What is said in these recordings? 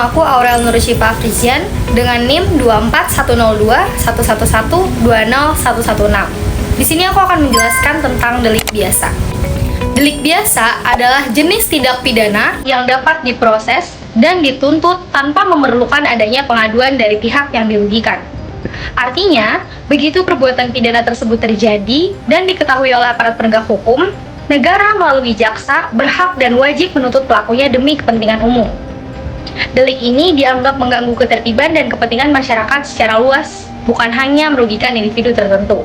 Nama aku Aurel Nurusyifa Afrizian dengan NIM 2410211120116. Di sini aku akan menjelaskan tentang delik biasa. Delik biasa adalah jenis tindak pidana yang dapat diproses dan dituntut tanpa memerlukan adanya pengaduan dari pihak yang dirugikan. Artinya, begitu perbuatan pidana tersebut terjadi dan diketahui oleh aparat penegak hukum, negara melalui jaksa berhak dan wajib menuntut pelakunya demi kepentingan umum. Delik ini dianggap mengganggu ketertiban dan kepentingan masyarakat secara luas, bukan hanya merugikan individu tertentu.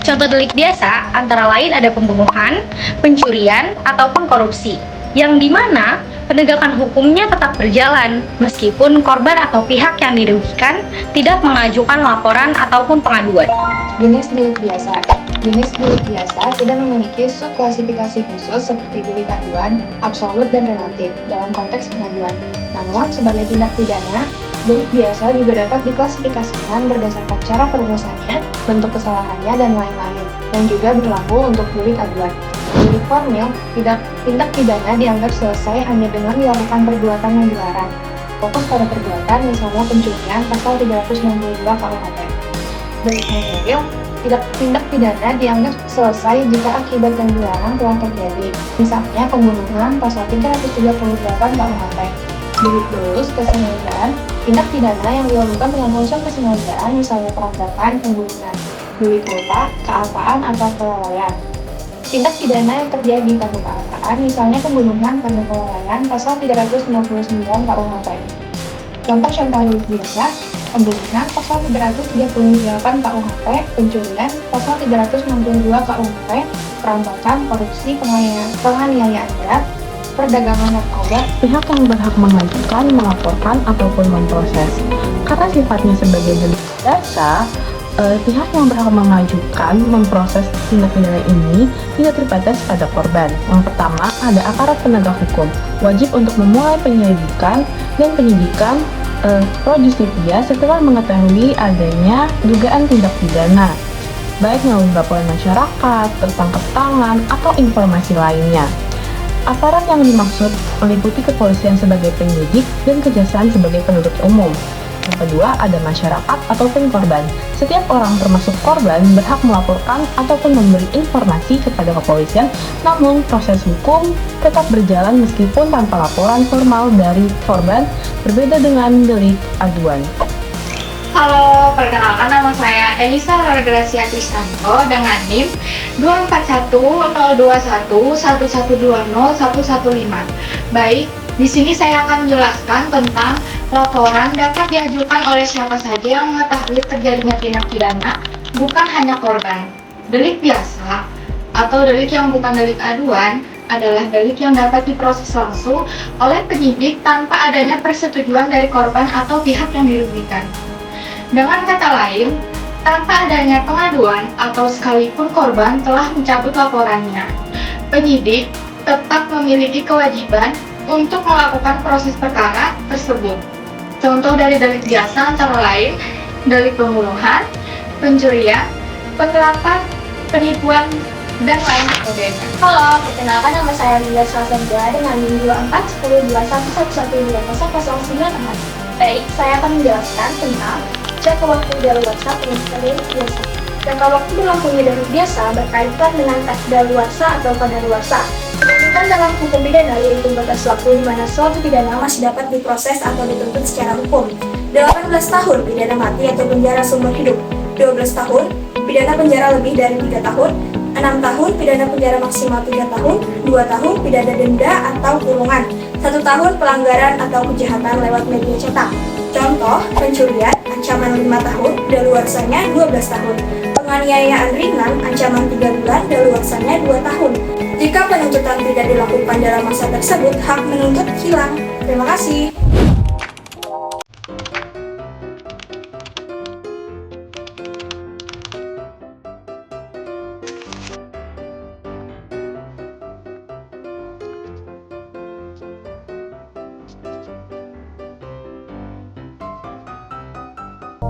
Contoh delik biasa antara lain ada pembunuhan, pencurian, ataupun korupsi, yang dimana penegakan hukumnya tetap berjalan meskipun korban atau pihak yang dirugikan tidak mengajukan laporan ataupun pengaduan. Jenis delik biasa. Jenis delik biasa tidak memiliki subklasifikasi khusus seperti delik aduan, absolut, dan relatif dalam konteks pengaduan. Namun, sebagai tindak pidana, delik biasa juga dapat diklasifikasikan berdasarkan cara perumusannya, bentuk kesalahannya, dan lain-lain, yang juga berlaku untuk delik aduan. Delik formil, tindak pidana dianggap selesai hanya dengan dilakukan perbuatan yang dilarang. Fokus pada perbuatan, misalnya pencurian, pasal 362 KUHP. Delik material, tindak pidana dianggap selesai jika akibat yang dilarang telah terjadi, misalnya pembunuhan, pasal 338 KUHP. Delik dolus, kesengajaan, tindak pidana yang dilakukan dengan unsur kesengajaan, misalnya perampokan, pembunuhan. Delik culpa, kealpaan atau kelalaian. Tindak pidana yang terjadi karena kealpaan, misalnya pembunuhan karena kelalaian, pasal 369 KUHP. Contoh-contoh delik biasa: pembunuhan, pasal 338 KUHP, pencurian, pasal 362 KUHP, perampokan, korupsi, penganiayaan berat, perdagangan narkoba. Pihak yang berhak mengajukan, melaporkan, ataupun memproses. Karena sifatnya sebagai delik biasa, pihak yang berhak mengajukan, memproses tindak pidana ini tidak terbatas pada korban. Yang pertama, ada aparat penegak hukum, wajib untuk memulai penyelidikan dan penyidikan pro justisia setelah mengetahui adanya dugaan tindak pidana, baik melalui laporan masyarakat, tertangkap tangan, atau informasi lainnya. Aparat yang dimaksud meliputi kepolisian sebagai penyidik dan kejaksaan sebagai penuntut umum. Yang kedua, ada masyarakat ataupun korban. Setiap orang termasuk korban berhak melaporkan ataupun memberi informasi kepada kepolisian, namun proses hukum tetap berjalan meskipun tanpa laporan formal dari korban, berbeda dengan delik aduan. Halo, perkenalkan nama saya Elisa Gracia Kristanto dengan NIM 2410211120115. Baik, di sini saya akan menjelaskan tentang laporan dapat diajukan oleh siapa saja yang mengetahui terjadinya tindak pidana, bukan hanya korban. Delik biasa atau delik yang bukan delik aduan adalah delik yang dapat diproses langsung oleh penyidik tanpa adanya persetujuan dari korban atau pihak yang dirugikan. Dengan kata lain, tanpa adanya pengaduan atau sekalipun korban telah mencabut laporannya, penyidik tetap memiliki kewajiban untuk melakukan proses perkara tersebut. Contoh dari delik biasa antara lain delik pembunuhan, pencurian, penggelapan, penipuan, dan lain sebagainya. Halo, perkenalkan nama saya Linda Sasendra dengan NIM 24121111009. Baik, saya akan menjelaskan tentang jangka waktu daluarsa penyidikan delik biasa. Jangka waktu berlakunya delik biasa berkaitan dengan teks daluarsa atau kadaluarsa. Ketentuan dalam hukum pidana yaitu batas waktu di mana suatu pidana masih dapat diproses atau dituntut secara hukum. 18 tahun pidana mati atau penjara seumur hidup, 12 tahun pidana penjara lebih dari 3 tahun, 6 tahun pidana penjara maksimal 3 tahun, 2 tahun pidana denda atau kurungan, 1 tahun pelanggaran atau kejahatan lewat media cetak. Contoh, pencurian, ancaman 5 tahun, daluarsanya 12 tahun. Penganiayaan ringan, ancaman 3 bulan, daluarsanya 2 tahun. Jika penuntutan tidak dilakukan dalam masa tersebut, hak menuntut hilang. Terima kasih.